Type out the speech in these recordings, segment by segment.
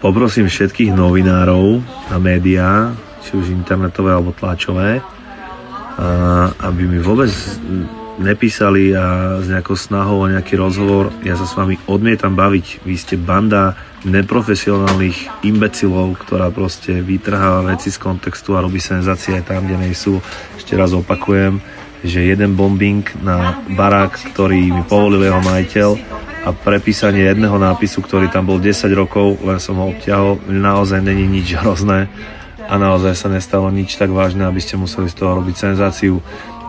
Poprosím všetkých novinárov a médiá, či už internetové alebo tlačové, aby mi vôbec nepísali a s nejakou snahou o nejaký rozhovor. Ja sa s vami odmietam baviť. Vy ste banda neprofesionálnych imbecilov, ktorá proste vytrháva veci z kontextu a robí senzácie aj tam, kde nejsú. Ešte raz opakujem, že jeden bombing na barák, ktorý mi povolil jeho majiteľ, a prepísanie jedného nápisu, ktorý tam bol 10 rokov, len som ho obťahol, naozaj není nič hrozné a naozaj sa nestalo nič tak vážne, aby ste museli z toho robiť senzáciu.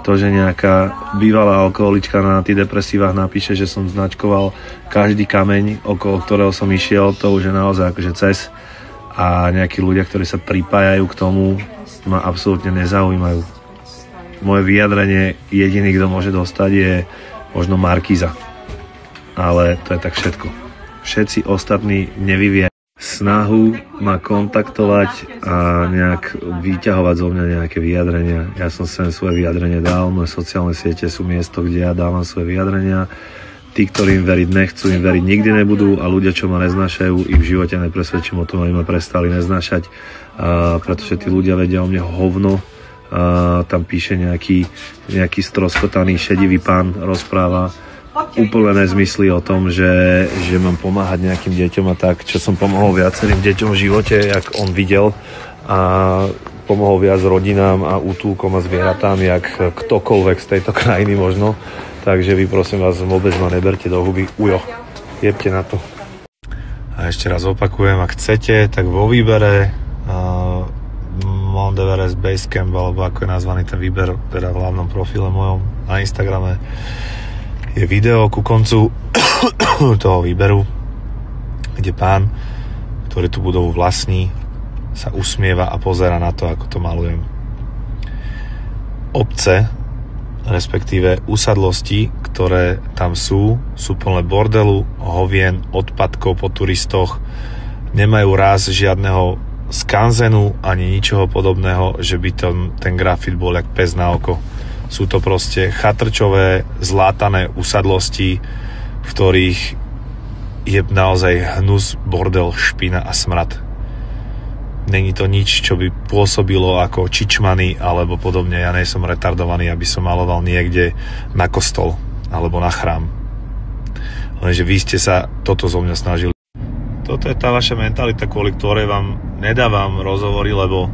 To, že nejaká bývalá alkoholička na antidepresívach napíše, že som značkoval každý kameň, okolo ktorého som išiel, to už je naozaj akože cez. A nejakí ľudia, ktorí sa pripájajú k tomu, ma absolútne nezaujímajú. Moje vyjadrenie, jediný, kto môže dostať, je možno Markíza. Ale to je tak všetko. Všetci ostatní nevyvíjajú snahu ma kontaktovať a nejak vyťahovať zo mňa nejaké vyjadrenia. Ja som sem svoje vyjadrenie dal, moje sociálne siete sú miesto, kde ja dávam svoje vyjadrenia. Tí, ktorí im veriť nechcú, im veriť nikdy nebudú a ľudia, čo ma neznášajú, ich v živote nepresvedčím o tom, aby ma prestali neznášať, pretože tí ľudia vedia o mne hovno. Tam píše nejaký stroskotaný šedivý pán, rozpráva úplne nezmysly o tom, že mám pomáhať nejakým deťom a tak, čo som pomohol viacerým deťom v živote, jak on videl, a pomohol viac rodinám a útulkom a zvieratám, jak ktokoľvek z tejto krajiny možno. Takže vy, prosím vás, vôbec ma neberte do huby. Ujo, jebte na to. A ešte raz opakujem, ak chcete, tak vo výbere Mount Everest Basecamp, alebo ako je nazvaný ten výber, teda v hlavnom profile mojom na Instagrame, je video ku koncu toho výberu, kde pán, ktorý tú budovu vlastní, sa usmieva a pozerá na to, ako to malujem. Obce, respektíve usadlosti, ktoré tam sú plné bordelu, hovien, odpadkov po turistoch, nemajú ráz žiadneho skanzenu ani ničoho podobného, že by ten grafit bol jak pes na oko. Sú to proste chatrčové, zlátané usadlosti, v ktorých je naozaj hnus, bordel, špina a smrad. Není to nič, čo by pôsobilo ako čičmany alebo podobne. Ja nie som retardovaný, aby som maloval niekde na kostol alebo na chrám. Lenže vy ste sa toto zo mňa snažili. Toto je tá vaša mentalita, kvôli ktorej vám nedávam rozhovory, lebo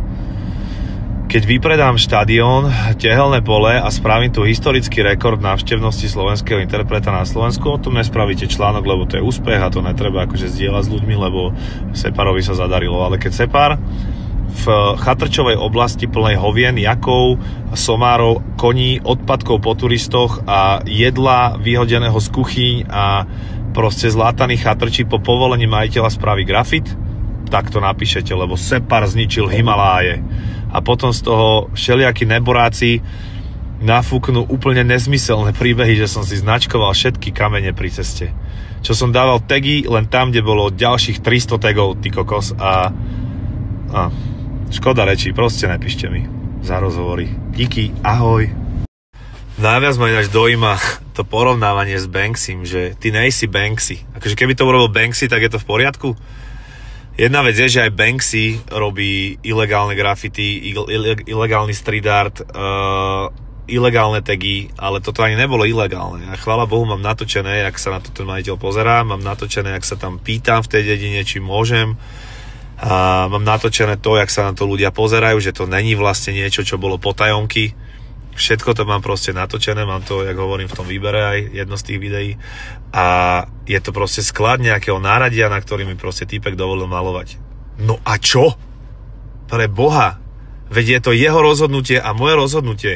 keď vypredám štadión, Tehelné pole a spravím tu historický rekord návštevnosti slovenského interpreta na Slovensku, o tom nespravíte článok, lebo to je úspech a to netreba akože zdieľať s ľuďmi, lebo Separovi sa zadarilo. Ale keď Separ v chatrčovej oblasti plnej hovien, jakov, somárov, koní, odpadkov po turistoch a jedla vyhodeného z kuchyň a proste zlátaných chatrčí po povolení majiteľa spraví grafit, tak to napíšete, lebo Separ zničil Himaláje. A potom z toho všelijakí neboráci nafúknú úplne nezmyselné príbehy, že som si značkoval všetky kamene pri ceste. Čo som dával tagy len tam, kde bolo ďalších 300 tagov, ty kokos. A škoda rečí, proste nepíšte mi za rozhovory. Díky, ahoj. Najviac ma ináč dojíma to porovnávanie s Banksym, že ty nejsi Banksy. Akože keby to urobil Banksy, tak je to v poriadku? Jedna vec je, že aj Banksy robí ilegálne graffiti, ilegálny street art, ilegálne tagy, ale toto ani nebolo ilegálne. A chvála Bohu, mám natočené, jak sa na to ten majiteľ pozerá, mám natočené, jak sa tam pýtam v tej dedine, či môžem. A mám natočené to, jak sa na to ľudia pozerajú, že to není vlastne niečo, čo bolo potajomky. Všetko to mám proste natočené, mám to, jak hovorím, v tom výbere aj jedno z tých videí. A je to proste sklad nejakého náradia, na ktorý mi proste týpek dovolil malovať. No a čo? Pre Boha. Veď je to jeho rozhodnutie a moje rozhodnutie.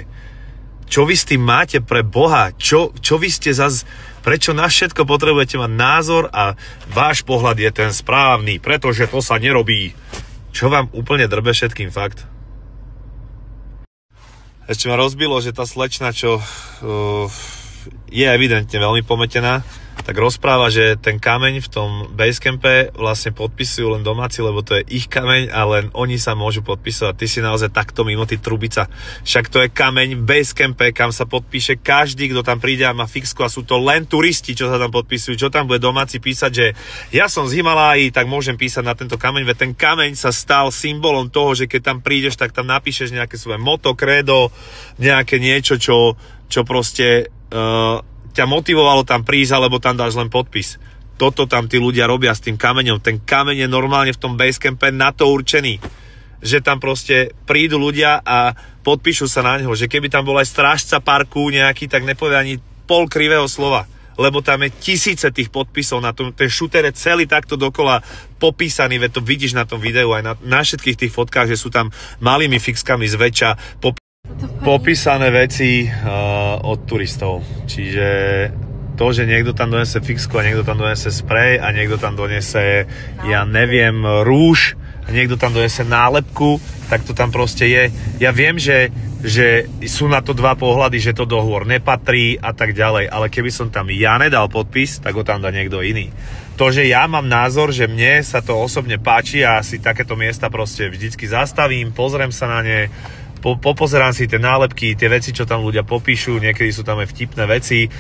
Čo vy s tým máte pre Boha? Čo vy ste zas... Prečo na všetko potrebujete mať názor a váš pohľad je ten správny, pretože to sa nerobí. Čo vám úplne drbe všetkým, fakt? Ešte ma rozbilo, že tá slečna, čo je evidentne veľmi pometená, tak rozpráva, že ten kameň v tom basecampe vlastne podpisujú len domáci, lebo to je ich kameň a len oni sa môžu podpisovať. Ty si naozaj takto mimo, ty trubica. Však to je kameň v basecampe, kam sa podpíše každý, kto tam príde a má fixku a sú to len turisti, čo sa tam podpisujú. Čo tam bude domáci písať, že ja som z Himaláji, tak môžem písať na tento kameň, veď ten kameň sa stal symbolom toho, že keď tam prídeš, tak tam napíšeš nejaké svoje moto, kredo, nejaké niečo, čo proste ťa motivovalo tam prísť, alebo tam dáš len podpis. Toto tam tí ľudia robia s tým kameňom. Ten kameň je normálne v tom basecampe na to určený, že tam proste prídu ľudia a podpíšu sa na neho, že keby tam bol aj strážca parku nejaký, tak nepovie ani pol krivého slova, lebo tam je tisíce tých podpisov na tom, ten šúter je celý takto dokola popísaný, veď to vidíš na tom videu aj na všetkých tých fotkách, že sú tam malými fixkami zväčša popísané veci od turistov. Čiže to, že niekto tam donese fixku a niekto tam donese sprej a niekto tam donese, ja neviem, rúž a niekto tam donese nálepku, tak to tam proste je. Ja viem, že sú na to dva pohľady, že to do hôr nepatrí a tak ďalej, ale keby som tam ja nedal podpis, tak ho tam dá niekto iný. To, že ja mám názor, že mne sa to osobne páči a si takéto miesta proste vždycky zastavím, pozriem sa na ne, popozerám si tie nálepky, tie veci, čo tam ľudia popíšu, niekedy sú tam aj vtipné veci,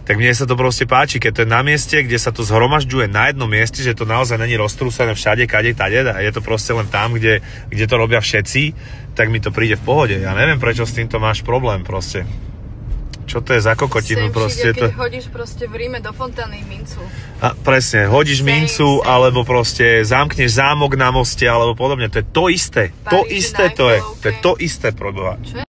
tak mne sa to proste páči, keď to je na mieste, kde sa to zhromažďuje na jednom mieste, že to naozaj není roztrúsené všade, kade, tade, a je to proste len tam, kde to robia všetci, tak mi to príde v pohode. Ja neviem, prečo s týmto máš problém proste. Čo to je za kokotinu proste? Keď hodíš proste v Ríme do fontány mincu. A presne, hodíš mincu, alebo proste zamkneš zámok na moste, alebo podobne. To je to isté. To isté to je. To je to isté, proboha. Čo je?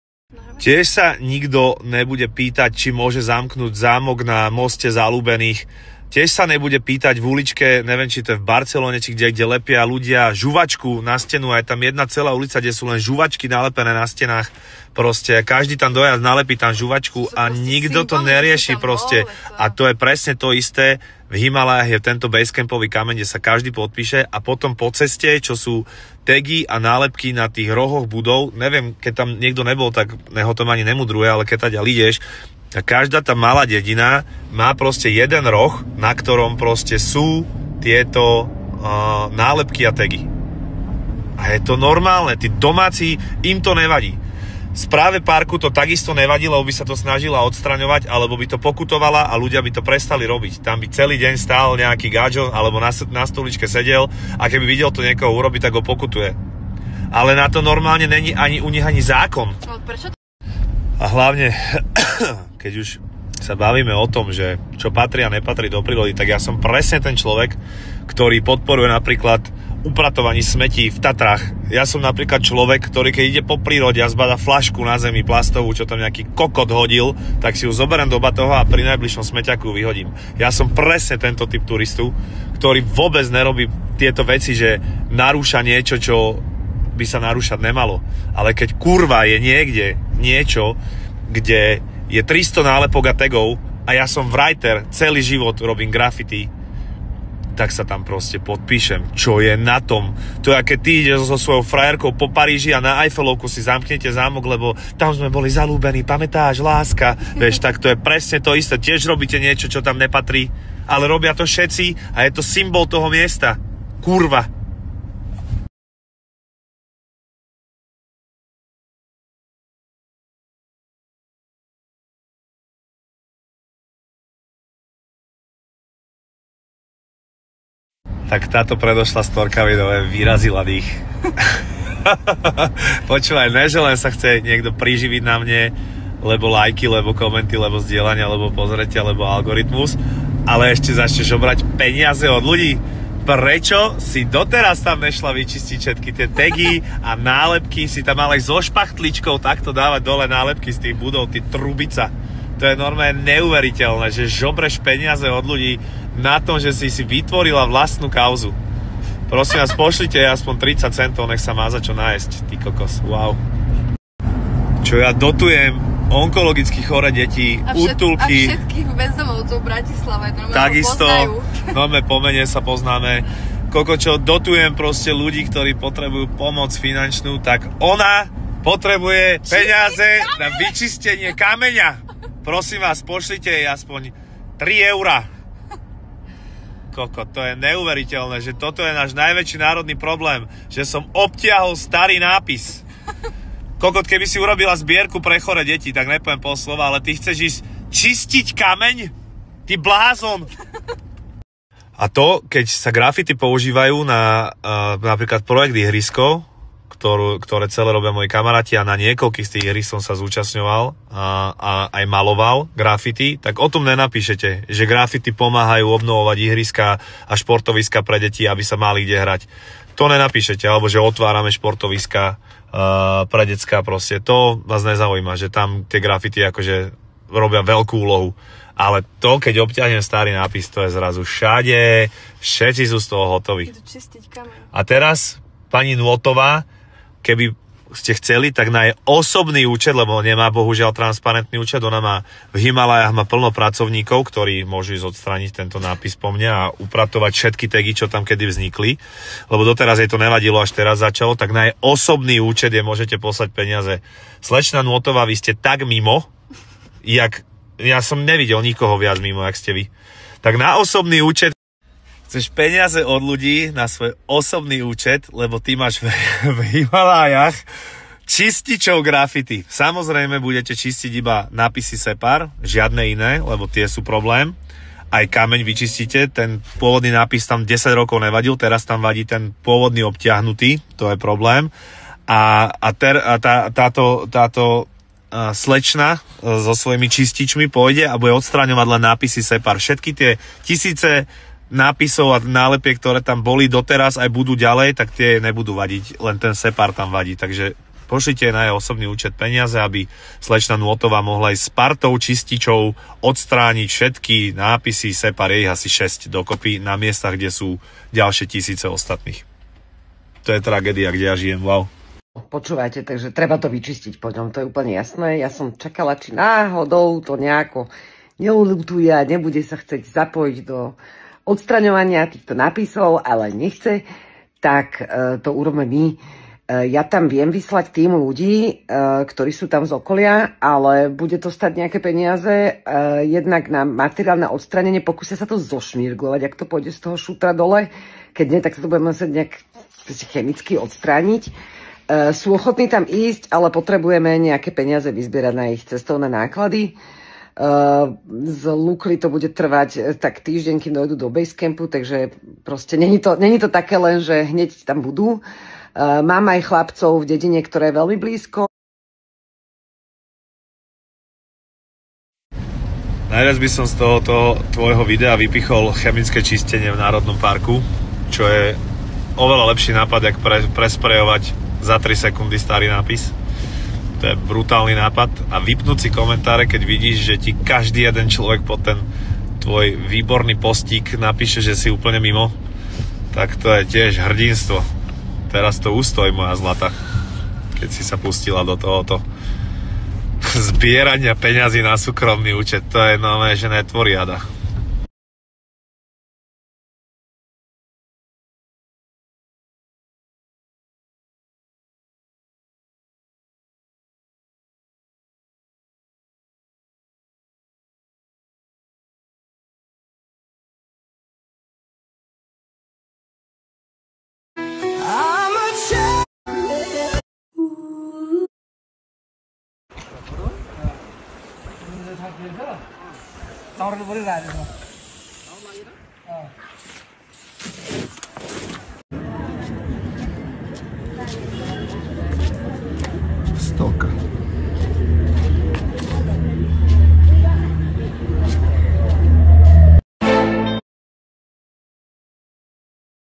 Tiež sa nikto nebude pýtať, či môže zamknúť zámok na moste Zalúbených. Tiež sa nebude pýtať v uličke, neviem, či to je v Barcelone, či kde lepia ľudia žuvačku na stenu a je tam jedna celá ulica, kde sú len žuvačky nalepené na stenách. Proste každý tam dojazd nalepí tam žuvačku a nikto to nerieši proste. A to je presne to isté. V Himalájach je tento basecampový kameň, kde sa každý podpíše a potom po ceste, čo sú tagy a nálepky na tých rohoch budov, neviem, keď tam niekto nebol, tak ho to ani nemudruje, ale keď taďal ideš, a každá tá malá dedina má proste jeden roh, na ktorom proste sú tieto nálepky a tagy. A je to normálne, tí domáci, im to nevadí. Správe parku to takisto nevadí, lebo by sa to snažila odstraňovať, alebo by to pokutovala a ľudia by to prestali robiť. Tam by celý deň stál nejaký gáčo, alebo na stoličke sedel a keby videl to niekoho urobiť, tak ho pokutuje. Ale na to normálne není ani u nich ani zákon. Prečo to? A hlavne, keď už sa bavíme o tom, že čo patrí a nepatrí do prírody, tak ja som presne ten človek, ktorý podporuje napríklad upratovaní smetí v Tatrách. Ja som napríklad človek, ktorý keď ide po prírode a zbada flašku na zemi plastovú, čo tam nejaký kokot hodil, tak si ju zoberiem do batoha a pri najbližšom smeťaku vyhodím. Ja som presne tento typ turistu, ktorý vôbec nerobí tieto veci, že narúša niečo, čo by sa narúšať nemalo. Ale keď kurva je niekde niečo, kde je 300 nálepok a tagov a ja som writer, celý život robím graffiti, tak sa tam proste podpíšem, čo je na tom. To je, keď ty ideš so svojou frajerkou po Paríži a na Eiffelovku si zamknete zámok, lebo tam sme boli zalúbení, pamätáš, láska, vieš, tak to je presne to isté. Tiež robíte niečo, čo tam nepatrí, ale robia to všetci a je to symbol toho miesta. Kurva. Tak táto predošla storka videové vyrazila dých. Počúvaj, ne, že len sa chce niekto priživiť na mne, lebo lajky, lebo komenty, lebo zdieľania, lebo pozretia, lebo algoritmus, ale ešte začneš obrať peniaze od ľudí. Prečo si doteraz tam nešla vyčistiť všetky tie tagy a nálepky, si tam mal aj so špachtličkou takto dávať dole nálepky z tých budov, ty trubica. To je normálne neuveriteľné, že žobreš peniaze od ľudí na tom, že si vytvorila vlastnú kauzu. Prosím vás, pošlite aspoň 30 centov, nech sa má za čo nájsť, ty kokos. Wow. Čo ja dotujem onkologicky choré deti, útulky. A všetkých bezdomovcov v Bratislave. Takisto, po mene sa poznáme. Čo dotujem proste ľudí, ktorí potrebujú pomoc finančnú, tak ona potrebuje peniaze na vyčistenie kameňa. Prosím vás, pošlite jej aspoň 3 eurá. koko, to je neuveriteľné, že toto je náš najväčší národný problém, že som obtiahol starý nápis. Kokot, keby si urobila zbierku pre chore deti, tak nepoviem pol slova, ale ty chceš ísť čistiť kameň? Ty blázon! A to, keď sa grafity používajú na napríklad projekt ihrisko, ktoré celé robia moji kamaráti a na niekoľkých z tých ihrisk som sa zúčastňoval a aj maloval grafity, tak o tom nenapíšete, že grafity pomáhajú obnovovať ihriska a športoviska pre deti, aby sa mali kde hrať. To nenapíšete, alebo že otvárame športoviska pre decka, proste. To vás nezaujíma, že tam tie grafity akože robia veľkú úlohu. Ale to, keď obťahnem starý nápis, to je zrazu všade, všetci sú z toho hotoví. A teraz pani Nôtová, keby ste chceli, tak na jej osobný účet, lebo nemá bohužiaľ transparentný účet, ona má v Himalajách má plno pracovníkov, ktorí môžu ísť odstrániť tento nápis po mne a upratovať všetky tagy, čo tam kedy vznikli, lebo doteraz jej to nevadilo, až teraz začalo, tak na jej osobný účet je môžete poslať peniaze. Slečna Nôtová, vy ste tak mimo, ja som nevidel nikoho viac mimo, jak ste vy. Tak na osobný účet chceš peniaze od ľudí na svoj osobný účet, lebo ty máš v Himalájach čističov grafity. Samozrejme budete čistiť iba nápisy Separ, žiadne iné, lebo tie sú problém. Aj kameň vyčistíte, ten pôvodný nápis tam 10 rokov nevadil, teraz tam vadí ten pôvodný obtiahnutý, to je problém. Táto slečna so svojimi čističmi pôjde a bude odstraňovať len nápisy Separ. Všetky tie tisíce nápisov a nálepiek, ktoré tam boli doteraz, aj budú ďalej, tak tie nebudú vadiť, len ten Separ tam vadí. Takže pošlite na jej osobný účet peniaze, aby slečna Nôtová mohla ísť s partou čističov odstrániť všetky nápisy Separ, je ich asi 6 dokopy na miestach, kde sú ďalšie tisíce ostatných. To je tragédia, kde ja žijem, wow. Počúvajte, takže treba to vyčistiť po ňom, to je úplne jasné. Ja som čakala, či náhodou to nejako neulutuje a nebude sa chcieť zapojiť do odstraňovania týchto nápisov, ale nechce, tak to urobíme my. Ja tam viem vyslať tým ľudí, ktorí sú tam z okolia, ale bude to stať nejaké peniaze, jednak na materiálne odstranenie, pokúsia sa to zošmirglovať, ak to pôjde z toho šutra dole, keď nie, tak sa to budeme musieť nejak chemicky odstrániť. Sú ochotní tam ísť, ale potrebujeme nejaké peniaze vyzbierať na ich cestovné náklady. Z Lukly to bude trvať tak týždeň, kým dojdu do basecampu, takže proste není to také len, že hneď tam budú. Mám aj chlapcov v dedine, ktoré je veľmi blízko. Najviac by som z tohoto tvojho videa vypichol chemické čistenie v Národnom parku, čo je oveľa lepší nápad, jak presprejovať za 3 sekundy starý nápis. To je brutálny nápad a vypnúť si komentáre, keď vidíš, že ti každý jeden človek pod ten tvoj výborný postík napíše, že si úplne mimo, tak to je tiež hrdinstvo. Teraz to ustoj, moja zlata, keď si sa pustila do tohoto zbierania peňazí na súkromný účet. To je nové, že netvorí jada. Taruh dulu beri lah.